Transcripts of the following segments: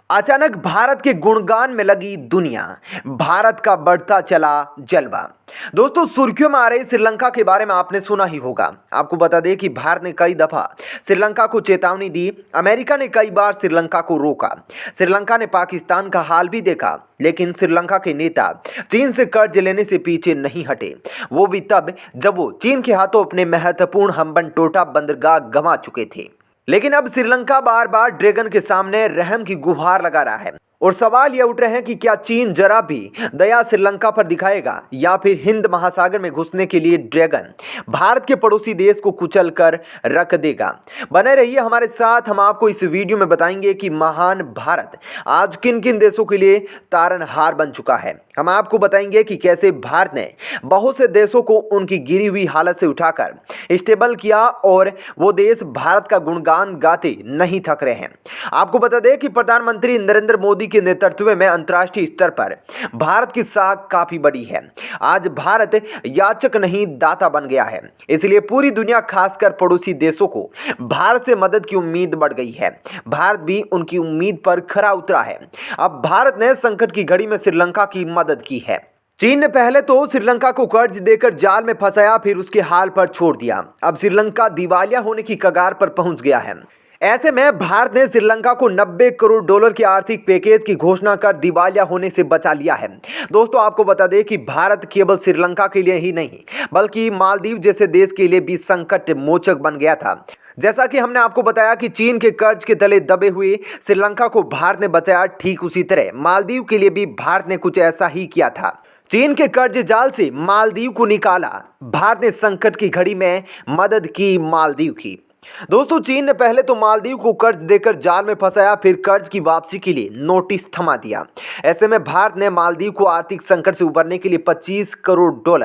अचानक भारत के गुणगान में लगी दुनिया, भारत का बढ़ता चला जलवा। दोस्तों, सुर्खियों में आ रही श्रीलंका के बारे में आपने सुना ही होगा। आपको बता दें कि भारत ने कई दफा श्रीलंका को चेतावनी दी, अमेरिका ने कई बार श्रीलंका को रोका, श्रीलंका ने पाकिस्तान का हाल भी देखा, लेकिन श्रीलंका के नेता चीन से कर्ज लेने से पीछे नहीं हटे। वो भी तब जब वो चीन के हाथों अपने महत्वपूर्ण हम्बनटोटा बंदरगाह गंवा चुके थे। लेकिन अब श्रीलंका बार बार ड्रैगन के सामने रहम की गुहार लगा रहा है और सवाल ये उठ रहे हैं कि क्या चीन जरा भी दया श्रीलंका पर दिखाएगा या फिर हिंद महासागर में घुसने के लिए ड्रैगन भारत के पड़ोसी देश को कुचल कर रख देगा। बने रहिए हमारे साथ, हम आपको इस वीडियो में बताएंगे कि महान भारत आज किन किन देशों के लिए तारनहार बन चुका है। हम आपको बताएंगे कि कैसे भारत ने बहुत से देशों को उनकी गिरी हुई हालत से उठाकर स्टेबल किया और वो देश भारत का गुणगान गाते नहीं थक रहे हैं। आपको बता दें कि प्रधानमंत्री नरेंद्र मोदी के नेतृत्व में अंतर्राष्ट्रीय स्तर पर भारत की साख काफी बड़ी है। आज भारत याचक नहीं दाता बन गया है, इसलिए पूरी दुनिया खासकर पड़ोसी देशों को भारत से मदद की उम्मीद बढ़ गई है। भारत भी उनकी उम्मीद पर खरा उतरा है। अब भारत ने संकट की घड़ी में श्रीलंका की मदद की है। चीन ने पहले तो श्रीलंका को कर्ज देकर जाल में फंसाया, फिर उसके हाल पर छोड़ दिया। अब श्रीलंका दिवालिया होने की कगार पर पहुंच गया है। ऐसे में भारत ने श्रीलंका को $90 करोड़ के आर्थिक पैकेज की घोषणा कर दिवालिया होने से बचा लिया है। दोस्तों, आपको बता दें कि भारत केवल श्रीलंका के लिए ही नहीं बल्कि मालदीव जैसे देश के लिए भी संकट मोचक बन गया था। जैसा कि हमने आपको बताया कि चीन के कर्ज के तले दबे हुए श्रीलंका को भारत ने बचाया, ठीक उसी तरह मालदीव के लिए भी भारत ने कुछ ऐसा ही किया था। चीन के कर्ज जाल से मालदीव को निकाला, भारत ने संकट की घड़ी में मदद की मालदीव की। दोस्तों, चीन ने पहले तो मालदीव को कर्ज देकर जाल में फंसाया, फिर कर्ज की वापसी के लिए नोटिस थमा दिया। ऐसे में भारत ने मालदीव को आर्थिक संकट से उबरने के लिए $25 करोड़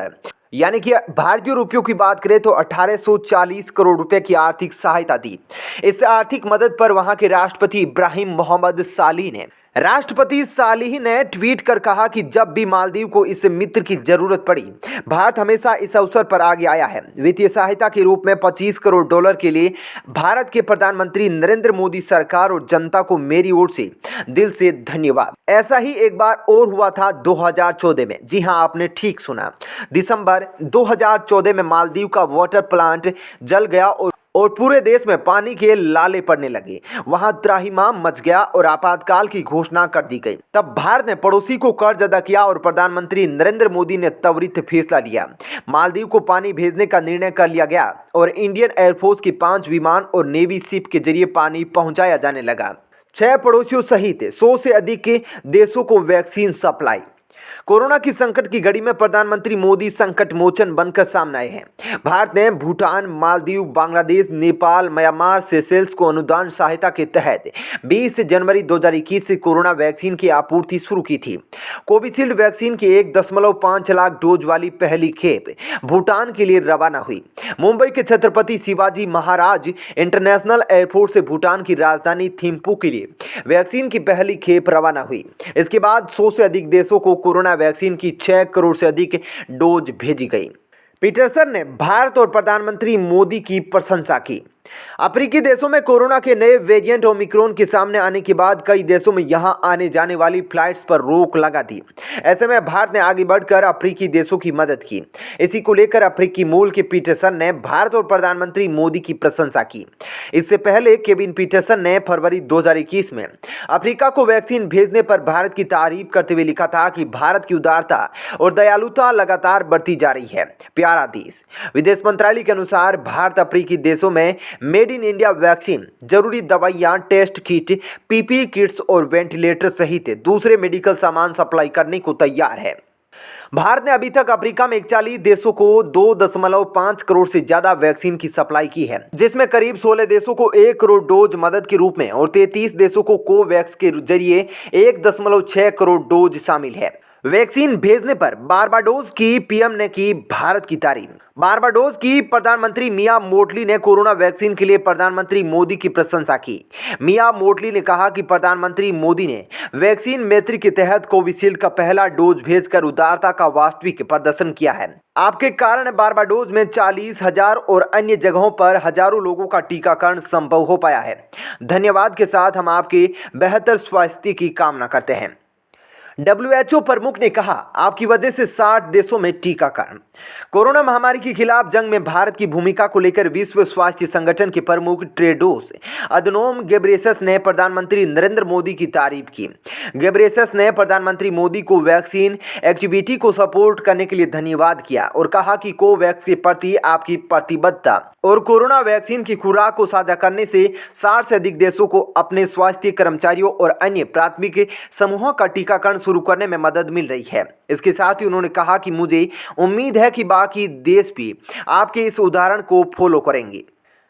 यानी कि भारतीय रुपयों की बात करें तो 1840 करोड़ रुपए की आर्थिक सहायता दी। इस आर्थिक मदद पर वहां के राष्ट्रपति इब्राहिम मोहम्मद सालिह ने ट्वीट कर कहा कि जब भी मालदीव को इस मित्र की जरूरत पड़ी, भारत हमेशा इस अवसर पर आगे आया है। वित्तीय सहायता के रूप में $25 करोड़ के लिए भारत के प्रधानमंत्री नरेंद्र मोदी सरकार और जनता को मेरी ओर से दिल से धन्यवाद। ऐसा ही एक बार और हुआ था 2014 में। जी हां, आपने ठीक सुना, दिसंबर 2014 में मालदीव का वाटर प्लांट जल गया और पूरे देश में पानी के लाले पड़ने लगे। वहां त्राहिमाम मच गया और आपातकाल की घोषणा कर दी गई। तब भारत ने पड़ोसी को कर्ज अदा किया और प्रधानमंत्री नरेंद्र मोदी ने त्वरित फैसला लिया। मालदीव को पानी भेजने का निर्णय कर लिया गया और इंडियन एयरफोर्स की 5 विमान और नेवी शिप के जरिए पानी पहुंचाया जाने लगा। 6 पड़ोसियों सहित 100 से अधिक के देशों को वैक्सीन सप्लाई। कोरोना की संकट की घड़ी में प्रधानमंत्री मोदी संकट मोचन बनकर सामने आए हैं। भारत ने भूटान, मालदीव, बांग्लादेश, नेपाल, म्यांमार, सेशेल्स को अनुदान सहायता के तहत 20 जनवरी 2021 से कोरोना वैक्सीन की आपूर्ति शुरू की थी। कोविशील्ड वैक्सीन की 1.5 लाख डोज वाली पहली खेप भूटान के लिए रवाना हुई। मुंबई के छत्रपति शिवाजी महाराज इंटरनेशनल एयरपोर्ट से भूटान की राजधानी थिम्पू के लिए वैक्सीन की पहली खेप रवाना हुई। इसके बाद 100 से अधिक देशों को कोरोना वैक्सीन की 6 करोड़ से अधिक डोज भेजी गई। पीटरसन ने भारत और प्रधानमंत्री मोदी की प्रशंसा की। अफ्रीकी देशों में कोरोना के नए वेरिएंट ओमिक्रॉन के सामने आने के बाद कई देशों में यहां आने जाने वाली फ्लाइट्स पर रोक लगा दी। ऐसे में भारत ने आगे बढ़कर अफ्रीकी देशों की मदद की। इसी को लेकर अफ्रीकी मूल के पीटरसन ने भारत और प्रधानमंत्री मोदी की प्रशंसा की। इससे पहले केविन पीटरसन ने फरवरी 2021 में अफ्रीका को वैक्सीन भेजने पर भारत की तारीफ करते हुए लिखा था कि भारत की उदारता और दयालुता लगातार बढ़ती जा रही है। प्यारा देश। विदेश मंत्रालय के अनुसार भारत अफ्रीकी देशों में मेड इन इंडिया वैक्सीन, जरूरी दवाइयां, टेस्ट किट, पीपीई किट्स और वेंटिलेटर सहित दूसरे मेडिकल सामान सप्लाई करने को तैयार है। भारत ने अभी तक अफ्रीका में 41 देशों को 2.5 करोड़ से ज्यादा वैक्सीन की सप्लाई की है, जिसमें करीब 16 देशों को 1 करोड़ डोज मदद के रूप में और 33 देशों को कोवैक्स के जरिए 1.6 करोड़ डोज शामिल है। वैक्सीन भेजने पर बारबाडोस की पीएम ने की भारत की तारीफ। बारबाडोस की प्रधानमंत्री मिया मोटली ने कोरोना वैक्सीन के लिए प्रधानमंत्री मोदी की प्रशंसा की। मिया मोटली ने कहा कि प्रधानमंत्री मोदी ने वैक्सीन मैत्री के तहत कोविशील्ड का पहला डोज भेजकर उदारता का वास्तविक प्रदर्शन किया है। आपके कारण बारबाडोस में 40,000 और अन्य जगहों पर हजारों लोगों का टीकाकरण संभव हो पाया है। धन्यवाद के साथ हम आपके बेहतर स्वास्थ्य की कामना करते हैं। WHO प्रमुख ने कहा, आपकी वजह से 60 देशों में टीकाकरण। कोरोना महामारी के खिलाफ जंग में भारत की भूमिका को लेकर विश्व स्वास्थ्य संगठन के प्रमुख टेड्रोस अधनोम घेब्रेयेसस ने प्रधानमंत्री नरेंद्र मोदी की तारीफ की। घेब्रेयेसस ने प्रधानमंत्री मोदी को वैक्सीन एक्टिविटी को सपोर्ट करने के लिए धन्यवाद किया और कहा कि कोवैक्स के प्रति आपकी प्रतिबद्धता और कोरोना वैक्सीन की खुराक को साझा करने से 60 से अधिक देशों को अपने स्वास्थ्य कर्मचारियों और अन्य प्राथमिक समूहों का टीकाकरण शुरू करने में मदद मिल रही है। इसके साथ ही उन्होंने कहा कि मुझे उम्मीद है कि बाकी देश भी आपके इस उदाहरण को फॉलो करेंगे।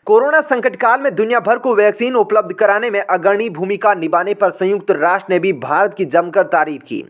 कोरोना संकट काल में दुनिया भर को वैक्सीन उपलब्ध कराने में अग्रणी भूमिका निभाने पर संयुक्त राष्ट्र ने भी भारत की जमकर तारीफ की।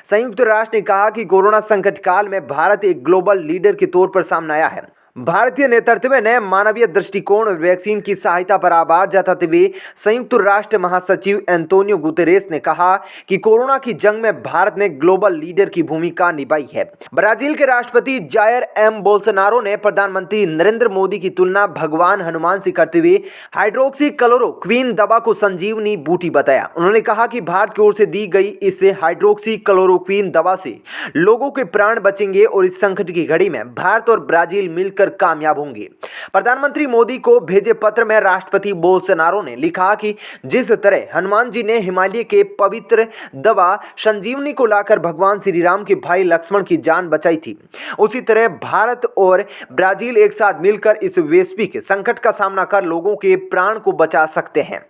संयुक्त राष्ट्र ने कहा कि कोरोना संकट काल में भारत एक ग्लोबल लीडर के तौर पर सामने आया है। भारतीय नेतृत्व ने मानवीय दृष्टिकोण और वैक्सीन की सहायता पर आभार जताते हुए संयुक्त राष्ट्र महासचिव एंटोनियो गुतेरेस ने कहा कि कोरोना की जंग में भारत ने ग्लोबल लीडर की भूमिका निभाई है। ब्राजील के राष्ट्रपति जायर एम बोल्सोनारो ने प्रधानमंत्री नरेंद्र मोदी की तुलना भगवान हनुमान से करते हुए हाइड्रोक्सीक्लोरोक्विन दवा को संजीवनी बूटी बताया। उन्होंने कहा कि भारत की ओर से दी गई इस हाइड्रोक्सीक्लोरोक्विन दवा से लोगों के प्राण बचेंगे और इस संकट की घड़ी में भारत और ब्राजील मिलकर कामयाब होंगे। प्रधानमंत्री मोदी को भेजे पत्र में राष्ट्रपति बोल्सोनारो ने लिखा कि जिस तरह हनुमान जी ने हिमालय के पवित्र दवा संजीवनी को लाकर भगवान श्री राम के भाई लक्ष्मण की जान बचाई थी, उसी तरह भारत और ब्राजील एक साथ मिलकर इस वैश्विक संकट का सामना कर लोगों के प्राण को बचा सकते हैं।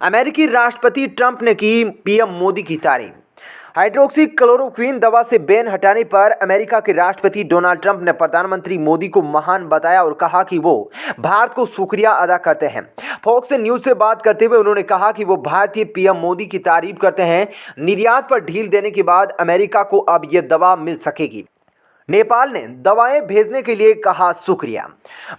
अमेरिकी राष्ट्रपति ट्रंप ने की पीएम मोदी की तारीफ। हाइड्रोक्सीक्लोरोक्विन दवा से बैन हटाने पर अमेरिका के राष्ट्रपति डोनाल्ड ट्रंप ने प्रधानमंत्री मोदी को महान बताया और कहा कि वो भारत को शुक्रिया अदा करते हैं। फॉक्स न्यूज से बात करते हुए उन्होंने कहा कि वो भारतीय पीएम मोदी की तारीफ करते हैं। निर्यात पर ढील देने के बाद अमेरिका को अब यह दवा मिल सकेगी। नेपाल ने दवाएं भेजने के लिए कहा शुक्रिया।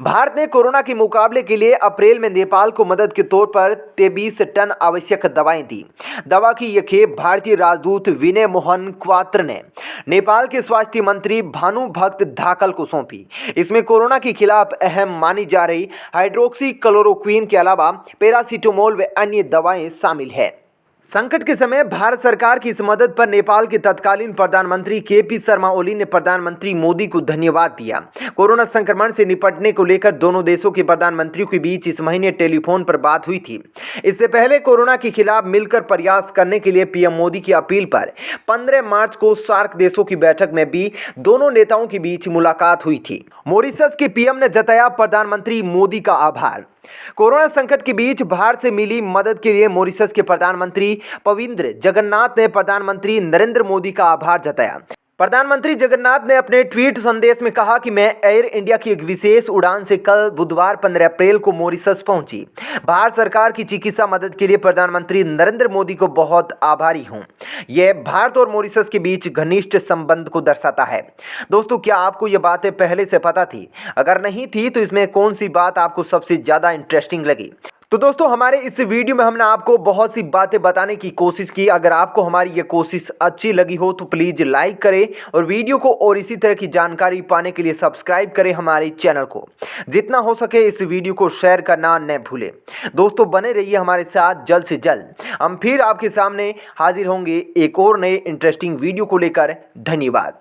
भारत ने कोरोना के मुकाबले के लिए अप्रैल में नेपाल को मदद के तौर पर 23 टन आवश्यक दवाएं दी। दवा की यह खेप भारतीय राजदूत विनय मोहन क्वात्र ने नेपाल के स्वास्थ्य मंत्री भानुभक्त धाकल को सौंपी। इसमें कोरोना के खिलाफ अहम मानी जा रही हाइड्रोक्सीक्लोरोक्विन के अलावा पैरासीटामोल व अन्य दवाएं शामिल है। संकट के समय भारत सरकार की इस मदद पर नेपाल के तत्कालीन प्रधानमंत्री केपी शर्मा ओली ने प्रधानमंत्री मोदी को धन्यवाद दिया। कोरोना संक्रमण से निपटने को लेकर दोनों देशों के प्रधानमंत्रियों के बीच इस महीने टेलीफोन पर बात हुई थी। इससे पहले कोरोना के खिलाफ मिलकर प्रयास करने के लिए पीएम मोदी की अपील पर 15 मार्च को सार्क देशों की बैठक में भी दोनों नेताओं के बीच मुलाकात हुई थी। मॉरिशस के पीएम ने जताया प्रधानमंत्री मोदी का आभार। कोरोना संकट के बीच भारत से मिली मदद के लिए मॉरिशस के प्रधानमंत्री प्रविंद जगन्नाथ ने प्रधानमंत्री नरेंद्र मोदी का आभार जताया। प्रधानमंत्री जगन्नाथ ने अपने ट्वीट संदेश में कहा कि मैं एयर इंडिया की एक विशेष उड़ान से कल बुधवार 15 अप्रैल को मॉरिशस पहुंची। भारत सरकार की चिकित्सा मदद के लिए प्रधानमंत्री नरेंद्र मोदी को बहुत आभारी हूं। यह भारत और मॉरिशस के बीच घनिष्ठ संबंध को दर्शाता है। दोस्तों, क्या आपको ये बातें पहले से पता थी? अगर नहीं थी तो इसमें कौन सी बात आपको सबसे ज़्यादा इंटरेस्टिंग लगी? तो दोस्तों, हमारे इस वीडियो में हमने आपको बहुत सी बातें बताने की कोशिश की। अगर आपको हमारी ये कोशिश अच्छी लगी हो तो प्लीज़ लाइक करें और वीडियो को और इसी तरह की जानकारी पाने के लिए सब्सक्राइब करें हमारे चैनल को। जितना हो सके इस वीडियो को शेयर करना न भूलें। दोस्तों, बने रहिए हमारे साथ। जल्द से जल्द हम फिर आपके सामने हाजिर होंगे एक और नए इंटरेस्टिंग वीडियो को लेकर। धन्यवाद।